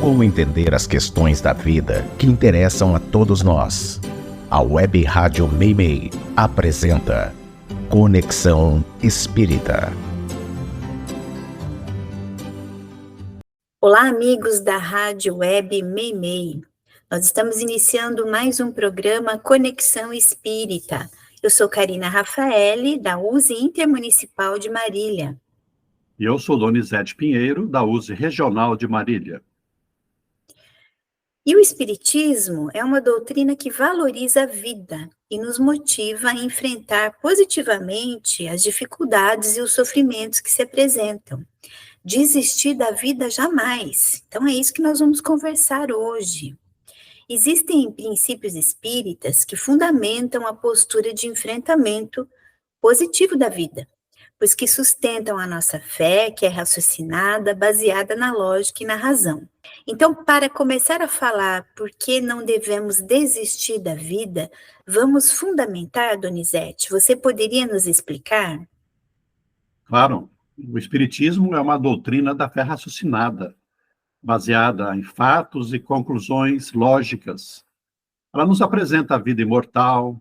Como entender as questões da vida que interessam a todos nós? A Web Rádio Meimei apresenta Conexão Espírita. Olá, amigos da Rádio Web Meimei. Nós estamos iniciando mais um programa Conexão Espírita. Eu sou Karina Rafaeli, da USE Intermunicipal de Marília. E eu sou Donizete Pinheiro, da USE Regional de Marília. E o Espiritismo é uma doutrina que valoriza a vida e nos motiva a enfrentar positivamente as dificuldades e os sofrimentos que se apresentam. Desistir da vida jamais. Então é isso que nós vamos conversar hoje. Existem princípios espíritas que fundamentam a postura de enfrentamento positivo da vida, pois que sustentam a nossa fé, que é raciocinada, baseada na lógica e na razão. Então, para começar a falar por que não devemos desistir da vida, vamos fundamentar, Donizete. Você poderia nos explicar? Claro, o Espiritismo é uma doutrina da fé raciocinada, baseada em fatos e conclusões lógicas. Ela nos apresenta a vida imortal,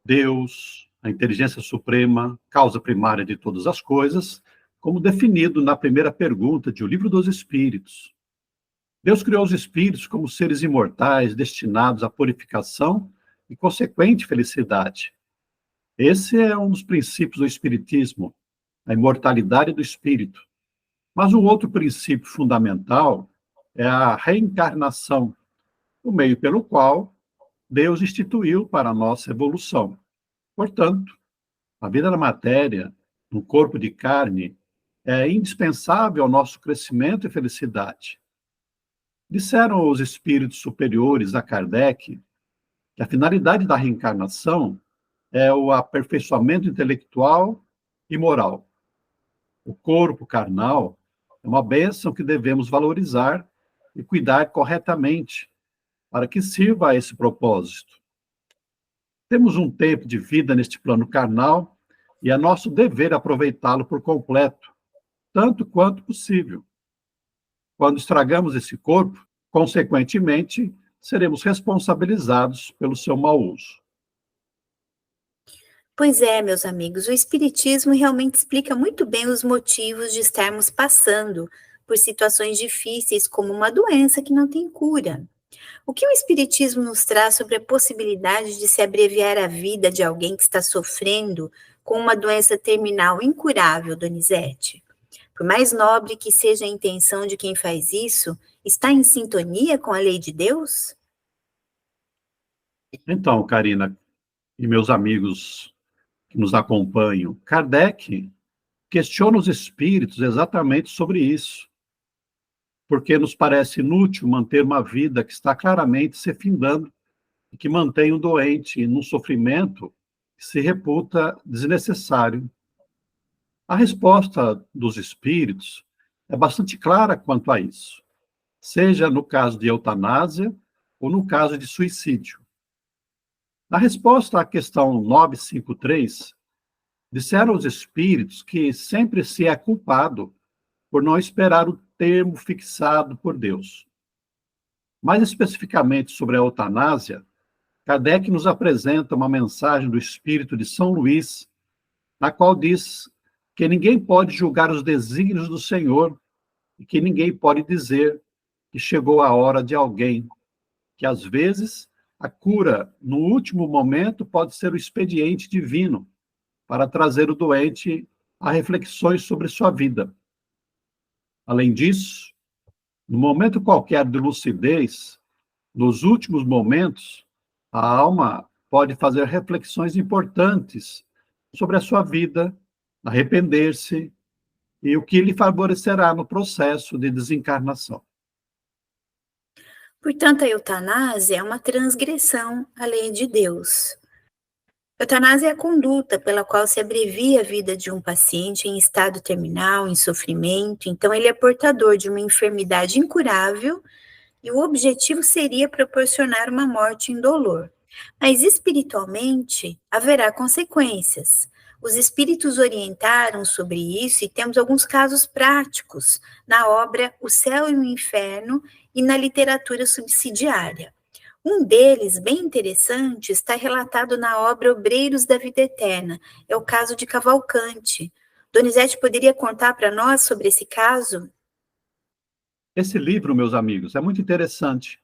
Deus, a inteligência suprema, causa primária de todas as coisas, como definido na primeira pergunta de O Livro dos Espíritos. Deus criou os espíritos como seres imortais, destinados à purificação e consequente felicidade. Esse é um dos princípios do Espiritismo, a imortalidade do espírito. Mas um outro princípio fundamental é a reencarnação, o meio pelo qual Deus instituiu para a nossa evolução. Portanto, a vida na matéria, no corpo de carne, é indispensável ao nosso crescimento e felicidade. Disseram os espíritos superiores a Kardec que a finalidade da reencarnação é o aperfeiçoamento intelectual e moral. O corpo carnal é uma bênção que devemos valorizar e cuidar corretamente para que sirva a esse propósito. Temos um tempo de vida neste plano carnal e é nosso dever aproveitá-lo por completo, tanto quanto possível. Quando estragamos esse corpo, consequentemente, seremos responsabilizados pelo seu mau uso. Pois é, meus amigos, o Espiritismo realmente explica muito bem os motivos de estarmos passando por situações difíceis, como uma doença que não tem cura. O que o Espiritismo nos traz sobre a possibilidade de se abreviar a vida de alguém que está sofrendo com uma doença terminal incurável, Donizete? Por mais nobre que seja a intenção de quem faz isso, está em sintonia com a lei de Deus? Então, Karina e meus amigos que nos acompanham, Kardec questiona os espíritos exatamente sobre isso, porque nos parece inútil manter uma vida que está claramente se findando e que mantém o doente num sofrimento que se reputa desnecessário. A resposta dos espíritos é bastante clara quanto a isso, seja no caso de eutanásia ou no caso de suicídio. Na resposta à questão 953, disseram os espíritos que sempre se é culpado por não esperar o termo fixado por Deus. Mais especificamente sobre a eutanásia, Kardec nos apresenta uma mensagem do espírito de São Luís, na qual diz que ninguém pode julgar os desígnios do Senhor e que ninguém pode dizer que chegou a hora de alguém, que às vezes a cura, no último momento, pode ser o expediente divino para trazer o doente a reflexões sobre sua vida. Além disso, no momento qualquer de lucidez, nos últimos momentos, a alma pode fazer reflexões importantes sobre a sua vida, arrepender-se e o que lhe favorecerá no processo de desencarnação. Portanto, a eutanásia é uma transgressão à lei de Deus. Eutanásia é a conduta pela qual se abrevia a vida de um paciente em estado terminal, em sofrimento. Então, ele é portador de uma enfermidade incurável e o objetivo seria proporcionar uma morte indolor. Mas espiritualmente haverá consequências. Os espíritos orientaram sobre isso e temos alguns casos práticos na obra O Céu e o Inferno e na literatura subsidiária. Um deles, bem interessante, está relatado na obra Obreiros da Vida Eterna. É o caso de Cavalcante. Donizete poderia contar para nós sobre esse caso? Esse livro, meus amigos, é muito interessante,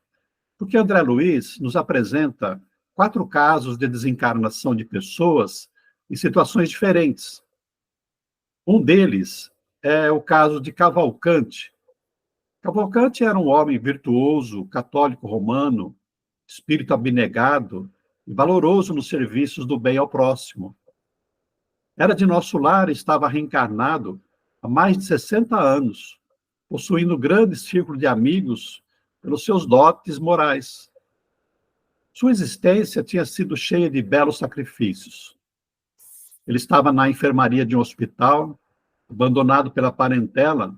porque André Luiz nos apresenta 4 casos de desencarnação de pessoas em situações diferentes. Um deles é o caso de Cavalcante. Cavalcante era um homem virtuoso, católico romano, espírito abnegado e valoroso nos serviços do bem ao próximo. Era de nosso lar e estava reencarnado há mais de 60 anos, possuindo grande círculo de amigos pelos seus dotes morais. Sua existência tinha sido cheia de belos sacrifícios. Ele estava na enfermaria de um hospital, abandonado pela parentela,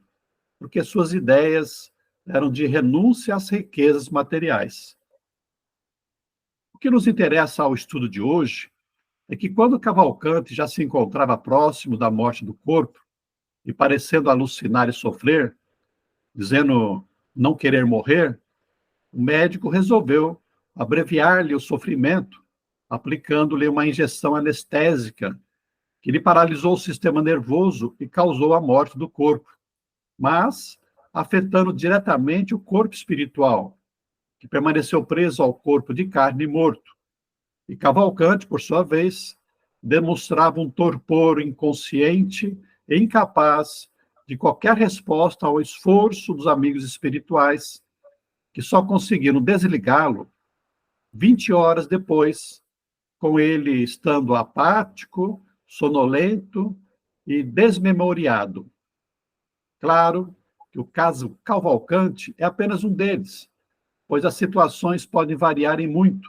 porque suas ideias eram de renúncia às riquezas materiais. O que nos interessa ao estudo de hoje é que quando Cavalcante já se encontrava próximo da morte do corpo, e parecendo alucinar e sofrer, dizendo não querer morrer, o médico resolveu abreviar-lhe o sofrimento, aplicando-lhe uma injeção anestésica que lhe paralisou o sistema nervoso e causou a morte do corpo, mas afetando diretamente o corpo espiritual, que permaneceu preso ao corpo de carne morto. E Cavalcante, por sua vez, demonstrava um torpor inconsciente e incapaz de qualquer resposta ao esforço dos amigos espirituais, que só conseguiram desligá-lo 20 horas depois, com ele estando apático, sonolento e desmemoriado. Claro que o caso Cavalcante é apenas um deles, pois as situações podem variar em muito,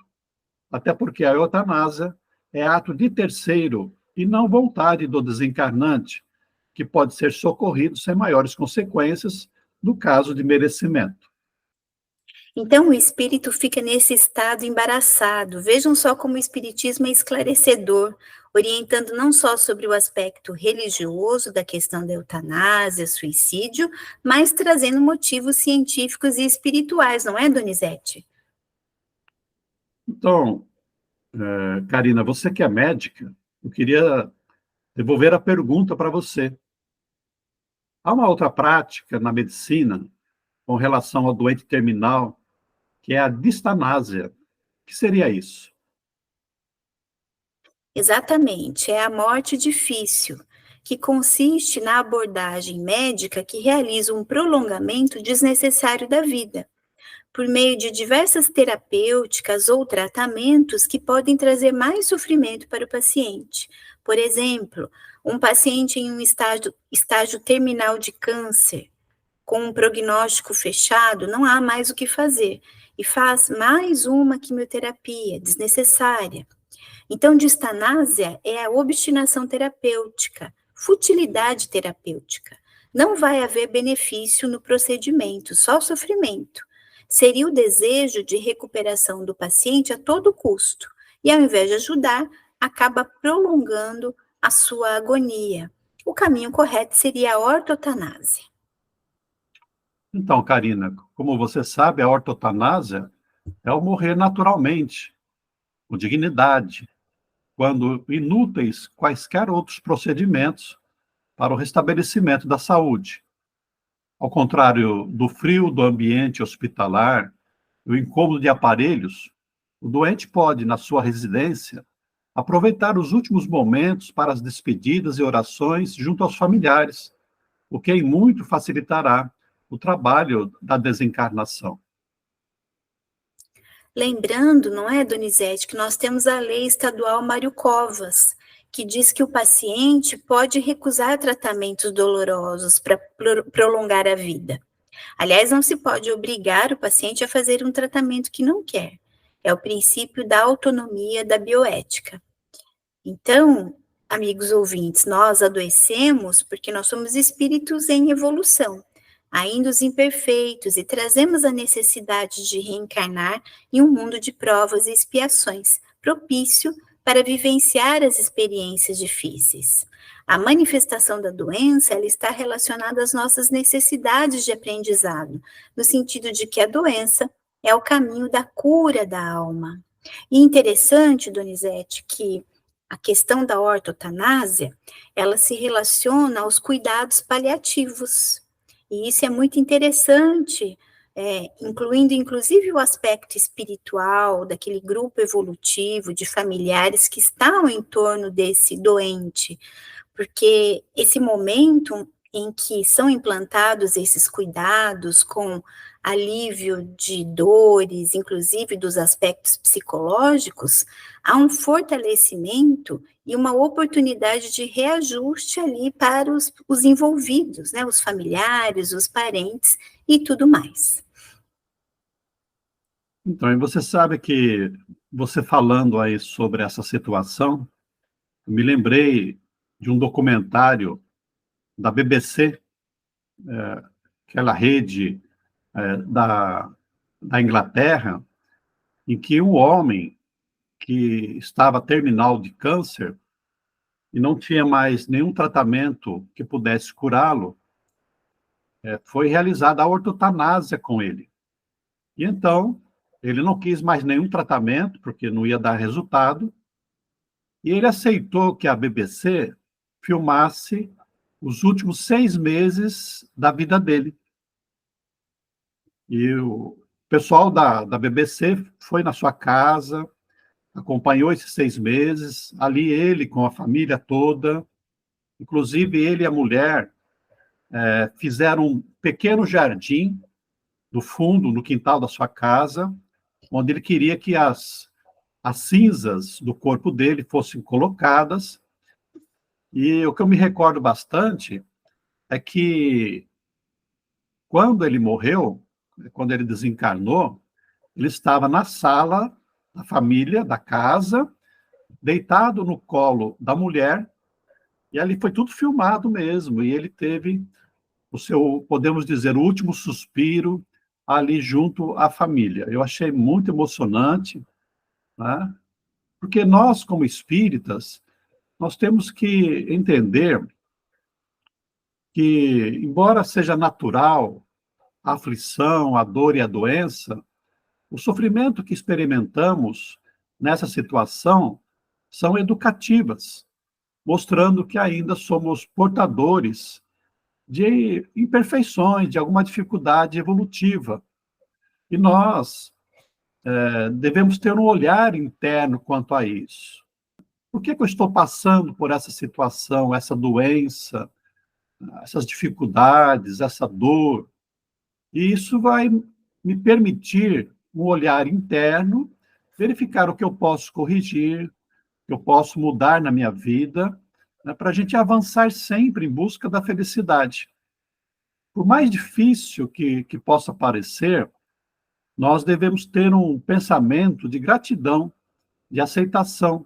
até porque a eutanásia é ato de terceiro e não vontade do desencarnante, que pode ser socorrido sem maiores consequências no caso de merecimento. Então, o espírito fica nesse estado embaraçado. Vejam só como o espiritismo é esclarecedor, orientando não só sobre o aspecto religioso da questão da eutanásia, suicídio, mas trazendo motivos científicos e espirituais, não é, Donizete? Então, Karina, você que é médica, eu queria devolver a pergunta para você. Há uma outra prática na medicina com relação ao doente terminal, que é a distanásia. O que seria isso? Exatamente, é a morte difícil, que consiste na abordagem médica que realiza um prolongamento desnecessário da vida, por meio de diversas terapêuticas ou tratamentos que podem trazer mais sofrimento para o paciente. Por exemplo, um paciente em um estágio terminal de câncer, com um prognóstico fechado, não há mais o que fazer, e faz mais uma quimioterapia desnecessária. Então, distanásia é a obstinação terapêutica, futilidade terapêutica. Não vai haver benefício no procedimento, só sofrimento. Seria o desejo de recuperação do paciente a todo custo, e ao invés de ajudar, acaba prolongando a sua agonia. O caminho correto seria a ortotanásia. Então, Karina, como você sabe, a ortotanásia é o morrer naturalmente, com dignidade, quando inúteis quaisquer outros procedimentos para o restabelecimento da saúde. Ao contrário do frio do ambiente hospitalar e o incômodo de aparelhos, o doente pode, na sua residência, aproveitar os últimos momentos para as despedidas e orações junto aos familiares, o que em muito facilitará o trabalho da desencarnação. Lembrando, não é, Donizete, que nós temos a lei estadual Mário Covas, que diz que o paciente pode recusar tratamentos dolorosos para prolongar a vida. Aliás, não se pode obrigar o paciente a fazer um tratamento que não quer. É o princípio da autonomia da bioética. Então, amigos ouvintes, nós adoecemos porque nós somos espíritos em evolução, ainda os imperfeitos, e trazemos a necessidade de reencarnar em um mundo de provas e expiações, propício para vivenciar as experiências difíceis. A manifestação da doença, ela está relacionada às nossas necessidades de aprendizado, no sentido de que a doença é o caminho da cura da alma. E interessante, Donizete, que a questão da ortotanásia, ela se relaciona aos cuidados paliativos. E isso é muito interessante, incluindo inclusive o aspecto espiritual daquele grupo evolutivo de familiares que estão em torno desse doente, porque esse momento em que são implantados esses cuidados com alívio de dores, inclusive dos aspectos psicológicos, há um fortalecimento e uma oportunidade de reajuste ali para os envolvidos, né, os familiares, os parentes e tudo mais. Então, e você sabe que você falando aí sobre essa situação, eu me lembrei de um documentário da BBC, aquela rede da Inglaterra, em que um homem que estava terminal de câncer e não tinha mais nenhum tratamento que pudesse curá-lo, foi realizada a ortotanásia com ele. E então, ele não quis mais nenhum tratamento, porque não ia dar resultado, e ele aceitou que a BBC filmasse os últimos 6 meses da vida dele. E o pessoal da BBC foi na sua casa, acompanhou esses 6 meses, ali ele com a família toda, inclusive ele e a mulher fizeram um pequeno jardim no fundo, no quintal da sua casa, onde ele queria que as cinzas do corpo dele fossem colocadas. E o que eu me recordo bastante é que quando ele morreu, quando ele desencarnou, ele estava na sala da família, da casa, deitado no colo da mulher, e ali foi tudo filmado mesmo, e ele teve o seu, podemos dizer, o último suspiro ali junto à família. Eu achei muito emocionante, né? Porque nós, como espíritas, nós temos que entender que, embora seja natural a aflição, a dor e a doença, o sofrimento que experimentamos nessa situação são educativas, mostrando que ainda somos portadores de imperfeições, de alguma dificuldade evolutiva. E nós devemos ter um olhar interno quanto a isso. Por que eu estou passando por essa situação, essa doença, essas dificuldades, essa dor? E isso vai me permitir um olhar interno, verificar o que eu posso corrigir, o que eu posso mudar na minha vida, né, para a gente avançar sempre em busca da felicidade. Por mais difícil que possa parecer, nós devemos ter um pensamento de gratidão, de aceitação,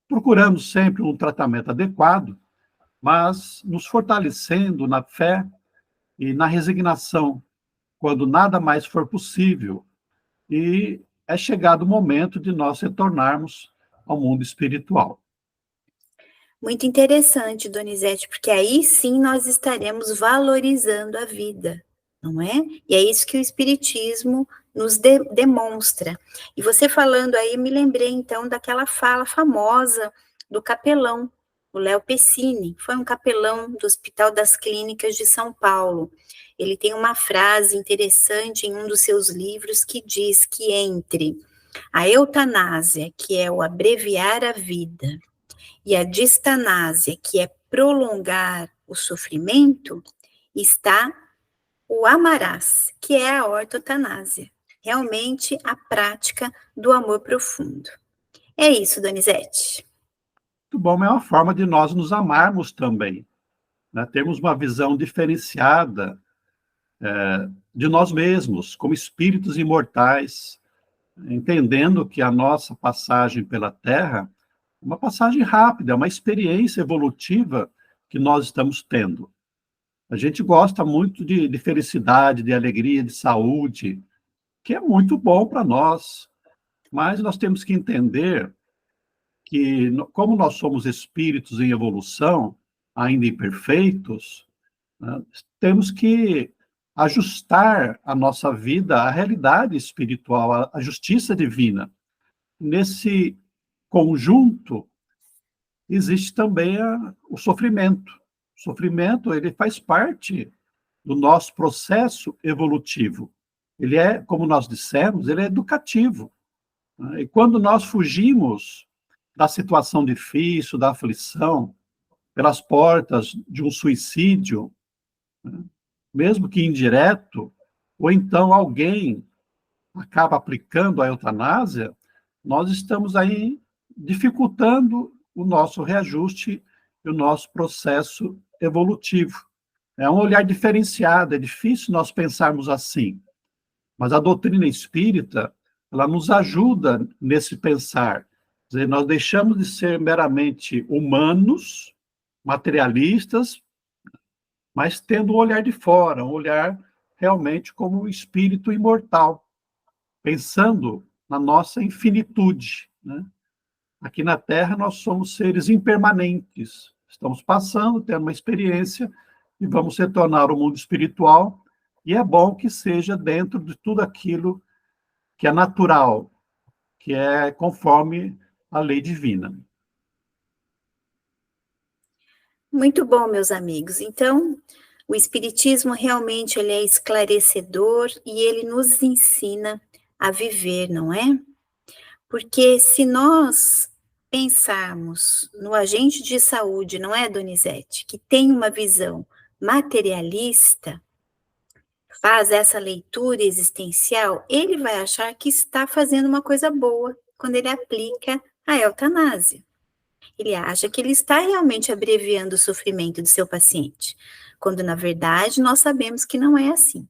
procurando sempre um tratamento adequado, mas nos fortalecendo na fé e na resignação, quando nada mais for possível, e é chegado o momento de nós retornarmos ao mundo espiritual. Muito interessante, Donizete, porque aí sim nós estaremos valorizando a vida, não é? E é isso que o Espiritismo nos demonstra. E você falando aí, me lembrei então daquela fala famosa do capelão, o Léo Pessini, foi um capelão do Hospital das Clínicas de São Paulo. Ele tem uma frase interessante em um dos seus livros que diz que entre a eutanásia, que é o abreviar a vida, e a distanásia, que é prolongar o sofrimento, está o amarás, que é a ortotanásia. Realmente a prática do amor profundo. É isso, Donizete. Muito bom, é uma forma de nós nos amarmos também, né? Termos uma visão diferenciada de nós mesmos, como espíritos imortais, entendendo que a nossa passagem pela Terra é uma passagem rápida, é uma experiência evolutiva que nós estamos tendo. A gente gosta muito de felicidade, de alegria, de saúde, que é muito bom para nós, mas nós temos que entender que, como nós somos espíritos em evolução, ainda imperfeitos, né, temos que ajustar a nossa vida à realidade espiritual, à justiça divina. Nesse conjunto, existe também o sofrimento. O sofrimento, ele faz parte do nosso processo evolutivo. Ele é, como nós dissemos, ele é educativo. Né? E quando nós fugimos da situação difícil, da aflição, pelas portas de um suicídio, né, mesmo que indireto, ou então alguém acaba aplicando a eutanásia, nós estamos aí dificultando o nosso reajuste e o nosso processo evolutivo. É um olhar diferenciado, é difícil nós pensarmos assim, mas a doutrina espírita, ela nos ajuda nesse pensar. Quer dizer, nós deixamos de ser meramente humanos, materialistas, mas tendo um olhar de fora, um olhar realmente como um espírito imortal, pensando na nossa infinitude, né? Aqui na Terra nós somos seres impermanentes, estamos passando, tendo uma experiência e vamos retornar ao mundo espiritual, e é bom que seja dentro de tudo aquilo que é natural, que é conforme a lei divina. Muito bom, meus amigos. Então, o Espiritismo realmente ele é esclarecedor e ele nos ensina a viver, não é? Porque se nós pensarmos no agente de saúde, não é, Donizete, que tem uma visão materialista, faz essa leitura existencial, ele vai achar que está fazendo uma coisa boa quando ele aplica a eutanásia. Ele acha que ele está realmente abreviando o sofrimento do seu paciente, quando na verdade nós sabemos que não é assim.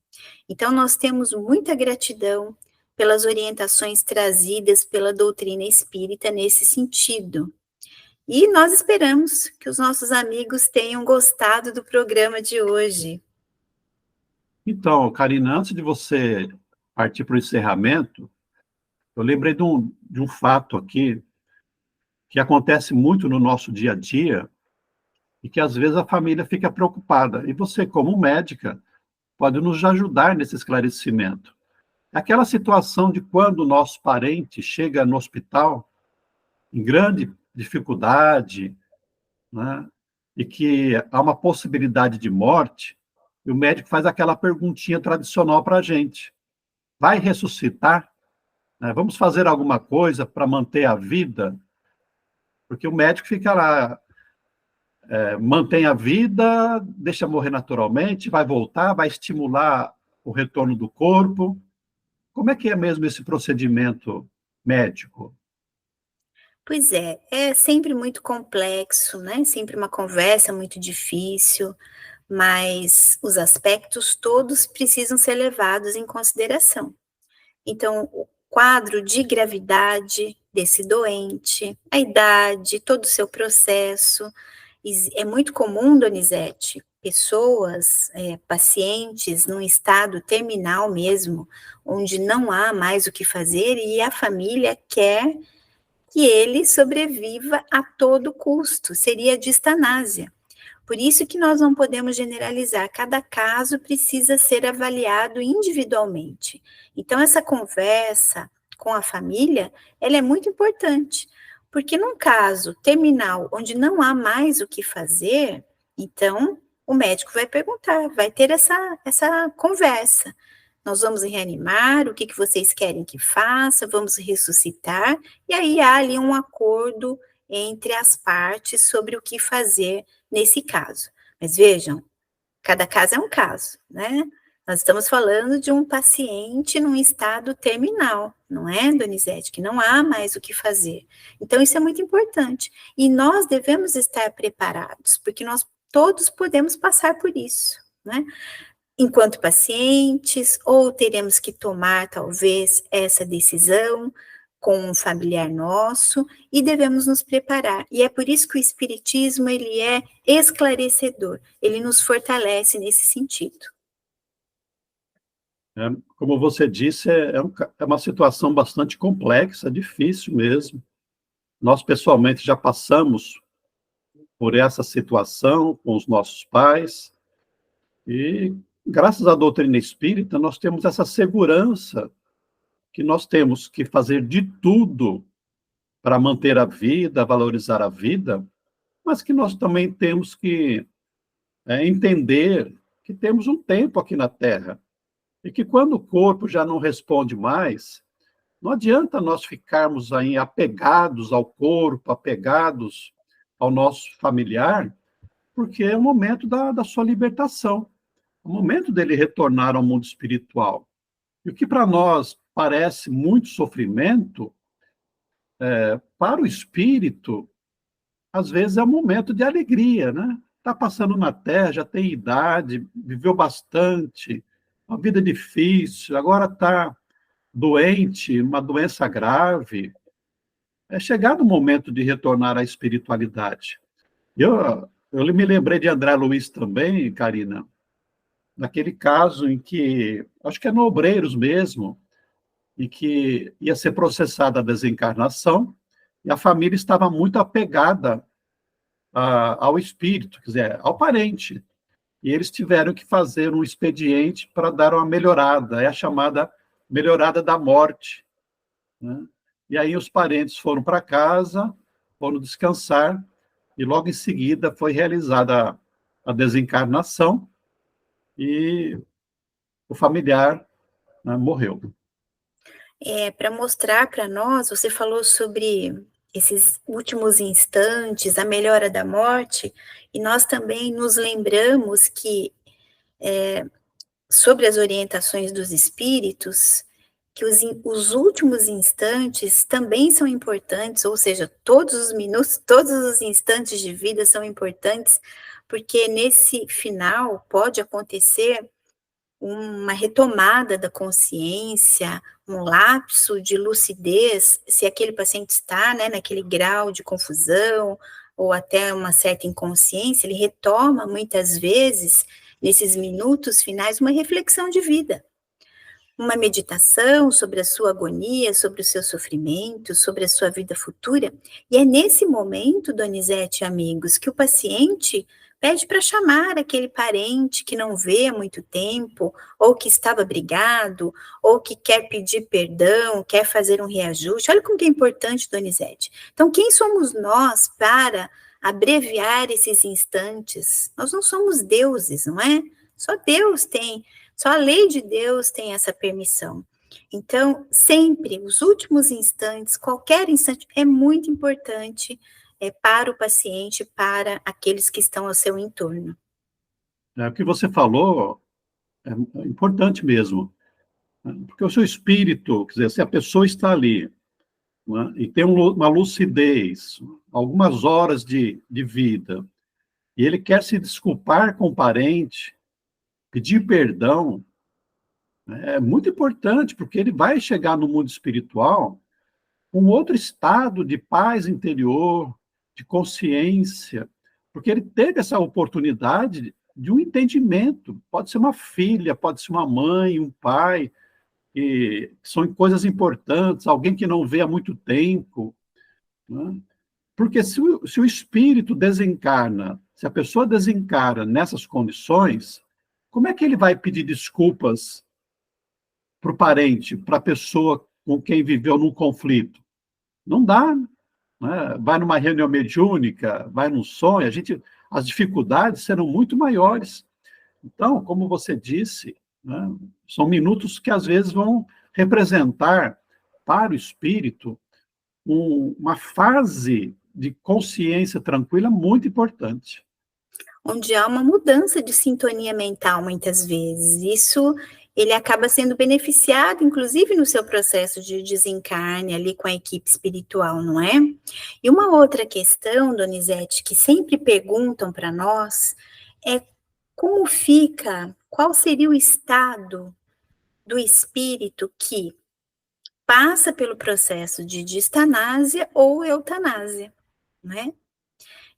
Então nós temos muita gratidão pelas orientações trazidas pela doutrina espírita nesse sentido. E nós esperamos que os nossos amigos tenham gostado do programa de hoje. Então, Karina, antes de você partir para o encerramento, eu lembrei de um fato aqui que acontece muito no nosso dia a dia e que às vezes a família fica preocupada. E você, como médica, pode nos ajudar nesse esclarecimento. Aquela situação de quando o nosso parente chega no hospital em grande dificuldade, né, e que há uma possibilidade de morte, e o médico faz aquela perguntinha tradicional para a gente: vai ressuscitar? Né? Vamos fazer alguma coisa para manter a vida? Porque o médico fica lá, mantém a vida, deixa morrer naturalmente, vai voltar, vai estimular o retorno do corpo. Como é que é mesmo esse procedimento médico? Pois é sempre muito complexo, né? Sempre uma conversa muito difícil, mas os aspectos todos precisam ser levados em consideração. Então, o quadro de gravidade desse doente, a idade, todo o seu processo. É muito comum, Donizete, pessoas, pacientes num estado terminal mesmo, onde não há mais o que fazer e a família quer que ele sobreviva a todo custo, seria a distanásia. Por isso que nós não podemos generalizar, cada caso precisa ser avaliado individualmente. Então, essa conversa com a família, ela é muito importante, porque num caso terminal, onde não há mais o que fazer, então o médico vai perguntar, vai ter essa conversa. Nós vamos reanimar, o que vocês querem que faça, vamos ressuscitar, e aí há ali um acordo entre as partes sobre o que fazer nesse caso. Mas vejam, cada caso é um caso, né? Nós estamos falando de um paciente num estado terminal, não é, Donizete? Que não há mais o que fazer. Então, isso é muito importante. E nós devemos estar preparados, porque nós todos podemos passar por isso, né? Enquanto pacientes, ou teremos que tomar, talvez, essa decisão com um familiar nosso, e devemos nos preparar. E é por isso que o Espiritismo, ele é esclarecedor, ele nos fortalece nesse sentido. Como você disse, é uma situação bastante complexa, difícil mesmo. Nós, pessoalmente, já passamos por essa situação com os nossos pais, e, graças à doutrina espírita, nós temos essa segurança que nós temos que fazer de tudo para manter a vida, valorizar a vida, mas que nós também temos que entender que temos um tempo aqui na Terra, e que quando o corpo já não responde mais, não adianta nós ficarmos aí apegados ao corpo, apegados ao nosso familiar, porque é o momento da sua libertação, é o momento dele retornar ao mundo espiritual. E o que para nós parece muito sofrimento, para o espírito, às vezes é um momento de alegria, né? Está passando na Terra, já tem idade, viveu bastante, uma vida difícil, agora está doente, uma doença grave. É chegado o momento de retornar à espiritualidade. Eu me lembrei de André Luiz também, Karina, naquele caso em que, acho que é no Obreiros mesmo, e que ia ser processada a desencarnação, e a família estava muito apegada ao espírito, quer dizer, ao parente. E eles tiveram que fazer um expediente para dar uma melhorada, é a chamada melhorada da morte, né? E aí os parentes foram para casa, foram descansar, e logo em seguida foi realizada a desencarnação, e o familiar, né, morreu. Para mostrar para nós, você falou sobre esses últimos instantes, a melhora da morte, e nós também nos lembramos que, sobre as orientações dos espíritos, que os últimos instantes também são importantes, ou seja, todos os minutos, todos os instantes de vida são importantes, porque nesse final pode acontecer uma retomada da consciência, um lapso de lucidez, se aquele paciente está, né, naquele grau de confusão, ou até uma certa inconsciência, ele retoma muitas vezes, nesses minutos finais, uma reflexão de vida, uma meditação sobre a sua agonia, sobre o seu sofrimento, sobre a sua vida futura, e é nesse momento, Donizete e amigos, que o paciente pede para chamar aquele parente que não vê há muito tempo, ou que estava brigado, ou que quer pedir perdão, quer fazer um reajuste. Olha como que é importante, Donizete. Então, quem somos nós para abreviar esses instantes? Nós não somos deuses, não é? Só Deus tem, só a lei de Deus tem essa permissão. Então, sempre, os últimos instantes, qualquer instante, é muito importante para o paciente, para aqueles que estão ao seu entorno. O que você falou é importante mesmo, né? Porque o seu espírito, quer dizer, se a pessoa está ali, né, e tem uma lucidez, algumas horas de vida, e ele quer se desculpar com o parente, pedir perdão, né, é muito importante, porque ele vai chegar no mundo espiritual com outro estado de paz interior, de consciência, porque ele teve essa oportunidade de um entendimento. Pode ser uma filha, pode ser uma mãe, um pai, que são coisas importantes, alguém que não vê há muito tempo, né? Porque se o espírito desencarna, se a pessoa desencarna nessas condições, como é que ele vai pedir desculpas para o parente, para a pessoa com quem viveu num conflito? Não dá, né? Vai numa reunião mediúnica, vai num sonho, as dificuldades serão muito maiores. Então, como você disse, né, são minutos que às vezes vão representar para o espírito uma fase de consciência tranquila muito importante. Onde há uma mudança de sintonia mental, muitas vezes. Isso, ele acaba sendo beneficiado, inclusive no seu processo de desencarne ali com a equipe espiritual, não é? E uma outra questão, Donizete, que sempre perguntam para nós, é como fica, qual seria o estado do espírito que passa pelo processo de distanásia ou eutanásia, não é?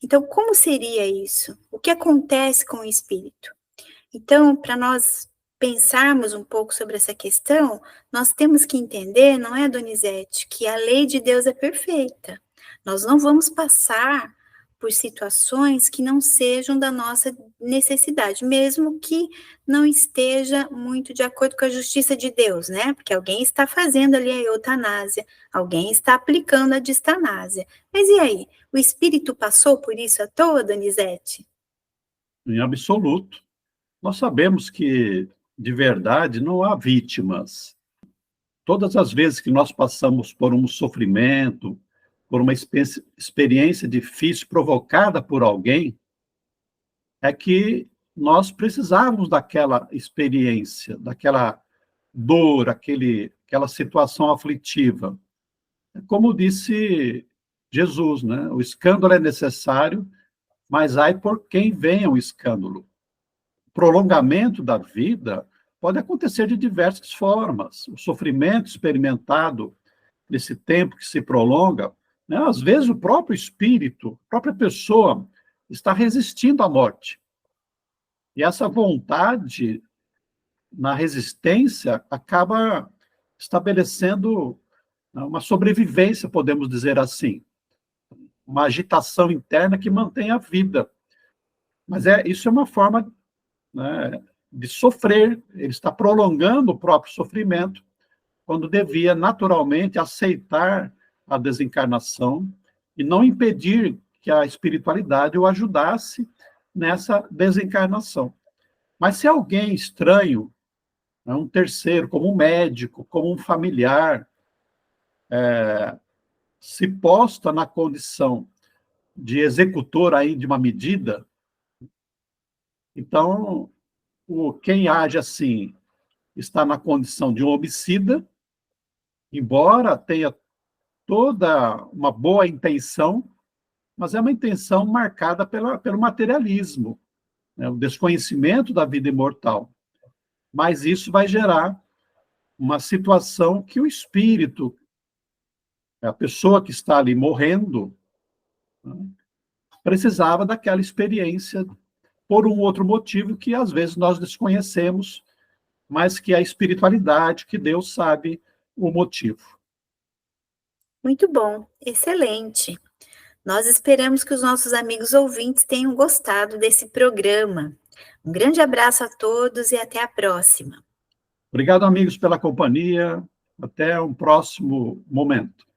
Então, como seria isso? O que acontece com o espírito? Então, para nós pensarmos um pouco sobre essa questão, nós temos que entender, não é, Donizete, que a lei de Deus é perfeita. Nós não vamos passar por situações que não sejam da nossa necessidade, mesmo que não esteja muito de acordo com a justiça de Deus, né? Porque alguém está fazendo ali a eutanásia, alguém está aplicando a distanásia. Mas e aí? O espírito passou por isso à toa, Donizete? Em absoluto. Nós sabemos que, de verdade, não há vítimas. Todas as vezes que nós passamos por um sofrimento, por uma experiência difícil provocada por alguém, é que nós precisávamos daquela experiência, daquela dor, aquela situação aflitiva. Como disse Jesus, né? O escândalo é necessário, mas ai por quem venha o escândalo. O prolongamento da vida pode acontecer de diversas formas. O sofrimento experimentado nesse tempo que se prolonga, né? Às vezes o próprio espírito, a própria pessoa está resistindo à morte. E essa vontade na resistência acaba estabelecendo, né, uma sobrevivência, podemos dizer assim, uma agitação interna que mantém a vida. Mas isso é uma forma, né, de sofrer, ele está prolongando o próprio sofrimento, quando devia naturalmente aceitar a desencarnação e não impedir que a espiritualidade o ajudasse nessa desencarnação. Mas se alguém estranho, né, um terceiro, como um médico, como um familiar, se posta na condição de executor aí de uma medida, então quem age assim está na condição de um homicida, embora tenha toda uma boa intenção, mas é uma intenção marcada pelo materialismo, né, o desconhecimento da vida imortal. Mas isso vai gerar uma situação que o espírito, a pessoa que está ali morrendo, né, precisava daquela experiência por um outro motivo que às vezes nós desconhecemos, mas que a espiritualidade, que Deus sabe o motivo. Muito bom, excelente. Nós esperamos que os nossos amigos ouvintes tenham gostado desse programa. Um grande abraço a todos e até a próxima. Obrigado, amigos, pela companhia. Até um próximo momento.